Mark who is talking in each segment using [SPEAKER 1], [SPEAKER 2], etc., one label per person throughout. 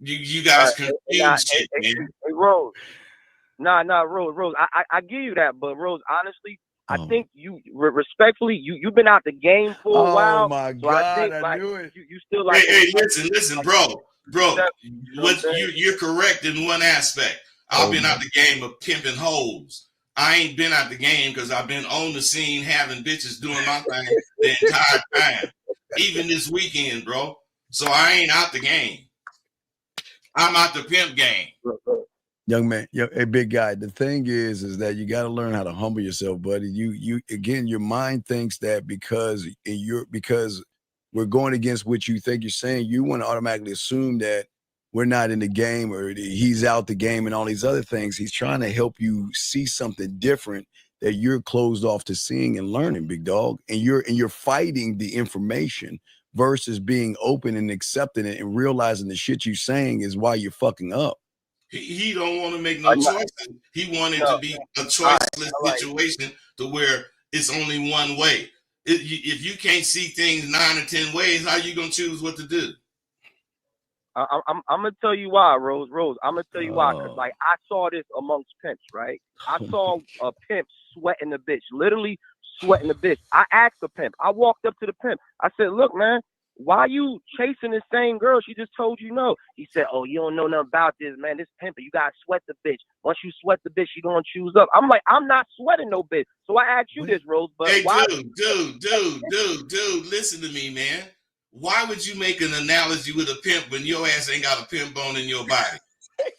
[SPEAKER 1] You guys confuse shit, man.
[SPEAKER 2] Hey, Rose. Rose. I give you that, but Rose, honestly, I think you respectfully, you've been out the game for a while.
[SPEAKER 3] Oh my
[SPEAKER 2] so I
[SPEAKER 3] God,
[SPEAKER 2] think
[SPEAKER 3] I
[SPEAKER 2] like
[SPEAKER 3] knew it.
[SPEAKER 2] you still like.
[SPEAKER 1] Hey, listen, bro.
[SPEAKER 2] You know what I'm saying?
[SPEAKER 1] You're correct in one aspect. I've been out the game of pimping hoes. I ain't been out the game because I've been on the scene having bitches doing my thing the entire time, even this weekend, bro. So I ain't out the game. I'm out the pimp game.
[SPEAKER 3] Young man, a big guy. The thing is that you got to learn how to humble yourself, buddy. You again, your mind thinks that because we're going against what you think you're saying, you want to automatically assume that we're not in the game or he's out the game and all these other things. He's trying to help you see something different that you're closed off to seeing and learning, big dog. And you're fighting the information versus being open and accepting it and realizing the shit you're saying is why you're fucking up.
[SPEAKER 1] He don't want to make no choices. He wanted to be a choiceless situation to where it's only one way. If you can't see things 9 or 10 ways, how you gonna choose what to do?
[SPEAKER 2] I'm gonna tell you why, Rose. I'm gonna tell you why, because like I saw this amongst pimps, right? I saw a pimp sweating the bitch, literally sweating the bitch. I asked the pimp. I walked up to the pimp. I said, "Look, man, why you chasing the same girl? She just told you no." He said, "Oh, you don't know nothing about this, man. This pimp, you gotta sweat the bitch. Once you sweat the bitch, she gonna choose up." I'm like, I'm not sweating no bitch. So I asked you this, Rose. But
[SPEAKER 1] hey,
[SPEAKER 2] why?
[SPEAKER 1] Dude, listen to me, man. Why would you make an analogy with a pimp when your ass ain't got a pimp bone in your body?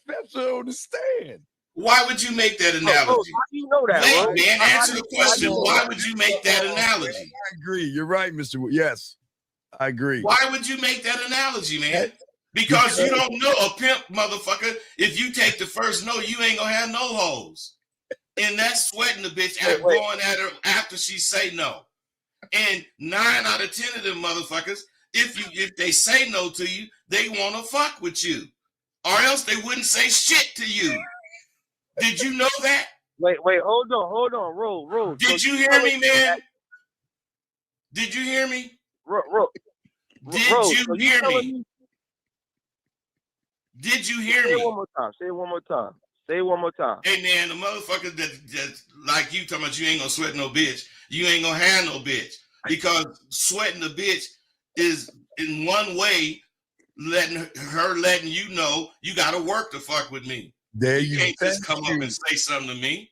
[SPEAKER 3] That's what I understand.
[SPEAKER 1] Why would you make that analogy?
[SPEAKER 2] Rose, how do you know that,
[SPEAKER 1] Wait,
[SPEAKER 2] Rose?
[SPEAKER 1] man, answer the question. Why would you make that analogy?
[SPEAKER 3] I agree. You're right, Mr. Yes, I agree.
[SPEAKER 1] Why would you make that analogy, man? Because you don't know a pimp, motherfucker. If you take the first no, you ain't gonna have no hoes. And that's sweating the bitch and going at her after she say no. And 9 out of 10 of them motherfuckers, if they say no to you, they want to fuck with you, or else they wouldn't say shit to you. Did you know that?
[SPEAKER 2] Wait, hold on, Rose.
[SPEAKER 1] Did you hear me, man? Did you hear me? Did you hear me? Did you hear me?
[SPEAKER 2] Say it one more time.
[SPEAKER 1] Hey, man, the motherfucker that like you talking about you ain't gonna sweat no bitch. You ain't gonna have no bitch. Because sweating the bitch is in one way letting you know you gotta work to fuck with me.
[SPEAKER 3] There
[SPEAKER 1] you can't just come up and say something to me.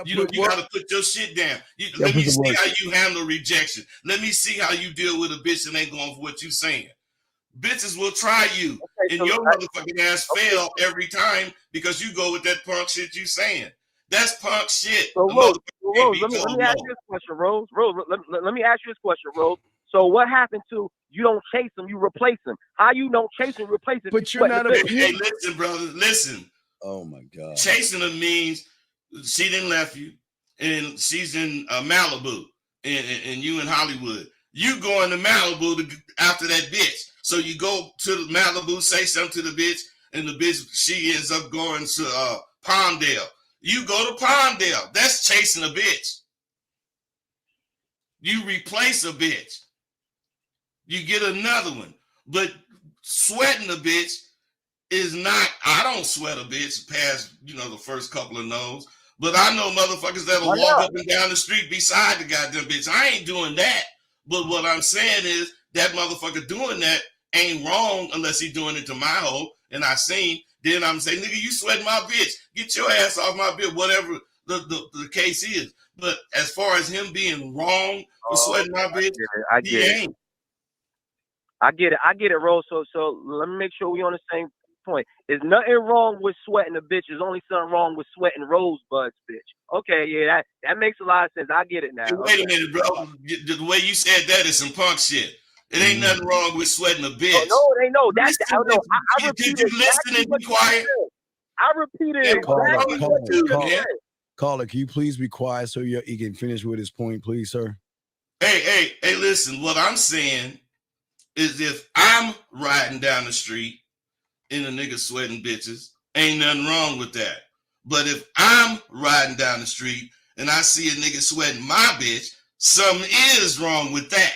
[SPEAKER 1] You gotta put your shit down. Let me see how you handle rejection. Let me see how you deal with a bitch that ain't going for what you saying. Bitches will try you, and your motherfucking ass fail every time because you go with that punk shit you saying. That's punk shit.
[SPEAKER 2] So, Rose, let me ask you this question, Rose. Let me ask you this question, Rose. So what happened to you don't chase him, you replace him? How you don't chase him, replace him?
[SPEAKER 3] But you're not a
[SPEAKER 1] bitch. Hey, listen, brother, listen.
[SPEAKER 3] Oh my God.
[SPEAKER 1] Chasing him means she didn't left you, and she's in Malibu, and you in Hollywood. You going to Malibu after that bitch. So you go to Malibu, say something to the bitch, and the bitch, she ends up going to Palmdale. You go to Palmdale. That's chasing a bitch. You replace a bitch. You get another one. But sweating a bitch is not, I don't sweat a bitch past, the first couple of no's. But I know motherfuckers that'll walk up and down the street beside the goddamn bitch. I ain't doing that. But what I'm saying is that motherfucker doing that ain't wrong unless he doing it to my hoe. And I seen, then I'm saying, nigga, you sweating my bitch. Get your ass off my bitch, whatever the case is. But as far as him being wrong for sweating my bitch, he ain't.
[SPEAKER 2] I get it, Rose. So let me make sure we on the same point. There's nothing wrong with sweating a bitch. There's only something wrong with sweating Rosebud's bitch. Okay, yeah, that makes a lot of sense. I get it now.
[SPEAKER 1] Wait a minute, bro. The way you said that is some punk shit. It ain't nothing wrong with sweating a bitch.
[SPEAKER 2] Oh, no, it ain't no. That's I
[SPEAKER 1] did you listen and be quiet?
[SPEAKER 2] I repeated it.
[SPEAKER 3] Caller, can you please be quiet so he can finish with his point, please, sir?
[SPEAKER 1] Hey, listen. What I'm saying is if I'm riding down the street and a nigga sweating bitches, ain't nothing wrong with that. But if I'm riding down the street and I see a nigga sweating my bitch, something is wrong with that.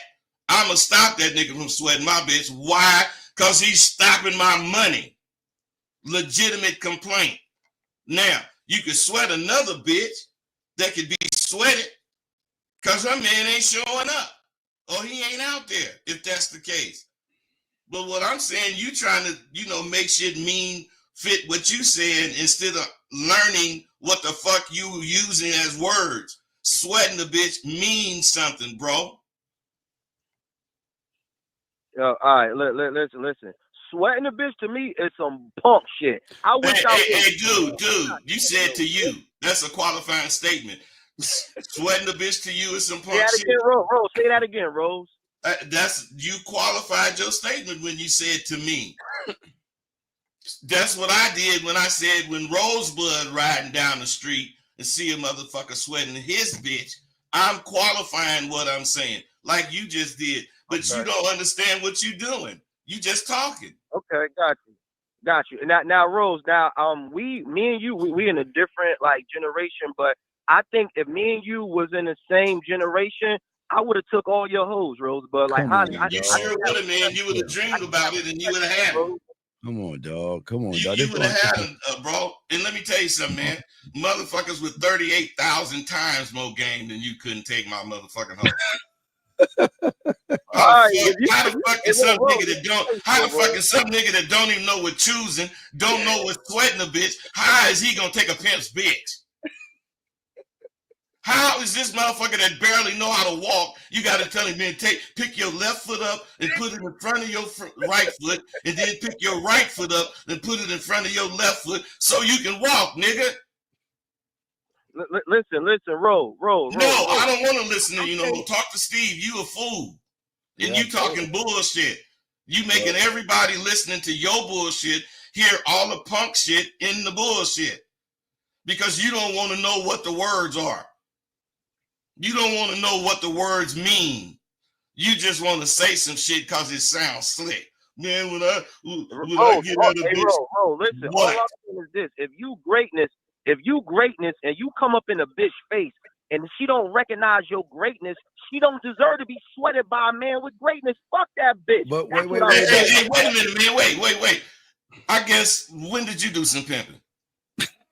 [SPEAKER 1] I'ma stop that nigga from sweating my bitch. Why? Because he's stopping my money. legitimate complaint. Now, you could sweat another bitch that could be sweated because her man ain't showing up or he ain't out there, if that's the case. But what I'm saying, you trying to, make shit mean fit what you saying instead of learning what the fuck you using as words. Sweating a bitch means something, bro.
[SPEAKER 2] All right, listen. Sweating a bitch to me is some punk shit. I wish
[SPEAKER 1] Hey, dude, you said to you. That's a qualifying statement. Sweating a bitch to you is some punk shit.
[SPEAKER 2] Again, Rose. Say that again, Rose.
[SPEAKER 1] You qualified your statement when you said to me. That's what I did when I said when Rosebud riding down the street and see a motherfucker sweating his bitch. I'm qualifying what I'm saying, like you just did. But you don't understand what you're doing. You just talking.
[SPEAKER 2] Okay, got you. Now, Rose. Now, me and you, we in a different generation. But I think if me and you was in the same generation, I would have took all your hoes, Rose. But
[SPEAKER 1] you sure would have, man. You would have dreamed about it, and you would have had them.
[SPEAKER 3] Come on, dog. Come on,
[SPEAKER 1] dog. You would have had them, bro. And let me tell you something, man. Motherfuckers with 38,000 times more game than you couldn't take my motherfucking hoe. How the fucking some nigga that don't even know what choosing, don't know what sweating a bitch, how is he gonna take a pimp's bitch? How is this motherfucker that barely know how to walk? You got to tell him, man, pick your left foot up and put it in front of your right foot, and then pick your right foot up and put it in front of your left foot so you can walk, nigga.
[SPEAKER 2] Listen, Rose.
[SPEAKER 1] No, I don't want to listen to you no more. Talk to Steve. You a fool. And you talking bullshit. You making everybody listening to your bullshit hear all the punk shit in the bullshit. Because you don't want to know what the words are. You don't want to know what the words mean. You just want to say some shit because it sounds slick. Man, when I get out of bitch.
[SPEAKER 2] Bro, listen, all I'm saying is this. If you greatness and you come up in a bitch face and she don't recognize your greatness, she don't deserve to be sweated by a man with greatness. Fuck that bitch.
[SPEAKER 3] But
[SPEAKER 1] wait a minute, man. Wait. I guess, when did you do some pimping?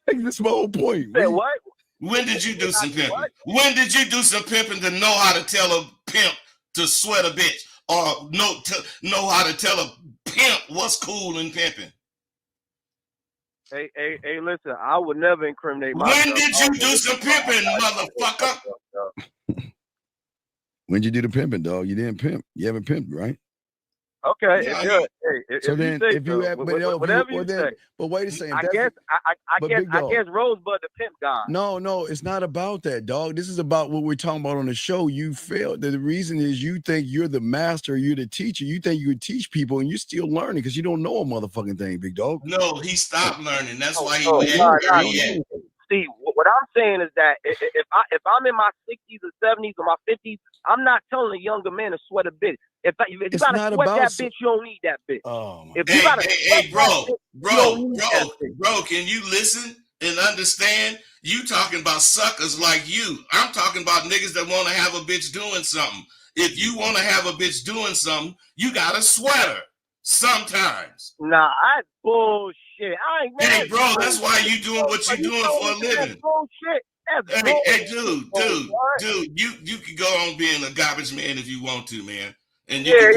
[SPEAKER 3] That's my whole point.
[SPEAKER 2] Say what?
[SPEAKER 1] When did you do some pimping? When did you do some pimping to know how to tell a pimp to sweat a bitch, or know how to tell a pimp what's cool in pimping?
[SPEAKER 2] Hey, listen, I would never incriminate myself.
[SPEAKER 1] When did you do some pimping, motherfucker?
[SPEAKER 3] When did you do the pimping, dog? You didn't pimp. You haven't pimped, right?
[SPEAKER 2] Okay.
[SPEAKER 3] Yeah, but wait a second.
[SPEAKER 2] I guess Rosebud the pimp guy.
[SPEAKER 3] No, it's not about that, dog. This is about what we're talking about on the show. You failed. The reason is you think you're the master, you're the teacher. You think you can teach people, and you're still learning because you don't know a motherfucking thing, big dog.
[SPEAKER 1] No, he stopped learning. That's why he
[SPEAKER 2] See, what I'm saying is that if I'm in my 60s or 70s or my 50s, I'm not telling a younger man to sweat a bitch. If you gotta sweat that bitch, you don't need that bitch.
[SPEAKER 1] Bro, can you listen and understand? You talking about suckers like you. I'm talking about niggas that want to have a bitch doing something. If you want to have a bitch doing something, you got a sweater sometimes.
[SPEAKER 2] Nah, I bullshit. I ain't mad.
[SPEAKER 1] Hey, bro, that's why you doing what you doing for a living. Hey, dude, you can go on being a garbage man if you want to, man. And you can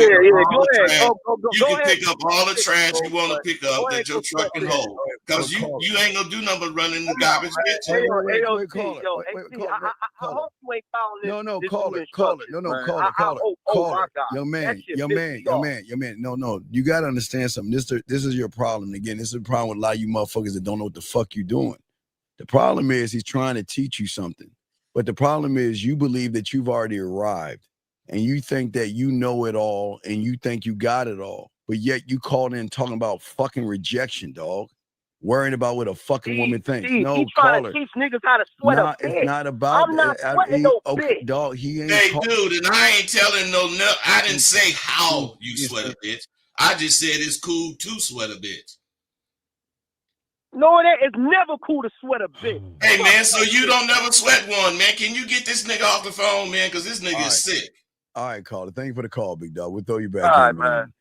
[SPEAKER 1] pick up all the trash you want to pick up that your truck can hold. Because you ain't gonna do nothing but running the garbage, bitch.
[SPEAKER 2] I hope you ain't following this.
[SPEAKER 3] No, call it. Call it. Young man. No. You gotta understand something. This is your problem. Again, this is a problem with a lot of you motherfuckers that don't know what the fuck you doing. The problem is he's trying to teach you something. But the problem is you believe that you've already arrived. And you think that you know it all and you think you got it all. But yet you called in talking about fucking rejection, dog. Worrying about what a fucking woman thinks. No,
[SPEAKER 2] he's trying to teach niggas how to sweat a bitch.
[SPEAKER 3] It's not about
[SPEAKER 2] I'm not sweating no bitch.
[SPEAKER 3] Dog, he ain't.
[SPEAKER 1] Hey, dude, and I ain't telling no, I didn't say how you sweat a bitch. I just said it's cool to sweat a bitch.
[SPEAKER 2] No, it's never cool to sweat a bitch.
[SPEAKER 1] Hey, man, so you don't never sweat one, man. Can you get this nigga off the phone, man? Because this nigga is sick.
[SPEAKER 3] All right, caller. Thank you for the call, big dog. We'll throw you back.
[SPEAKER 2] All right, man.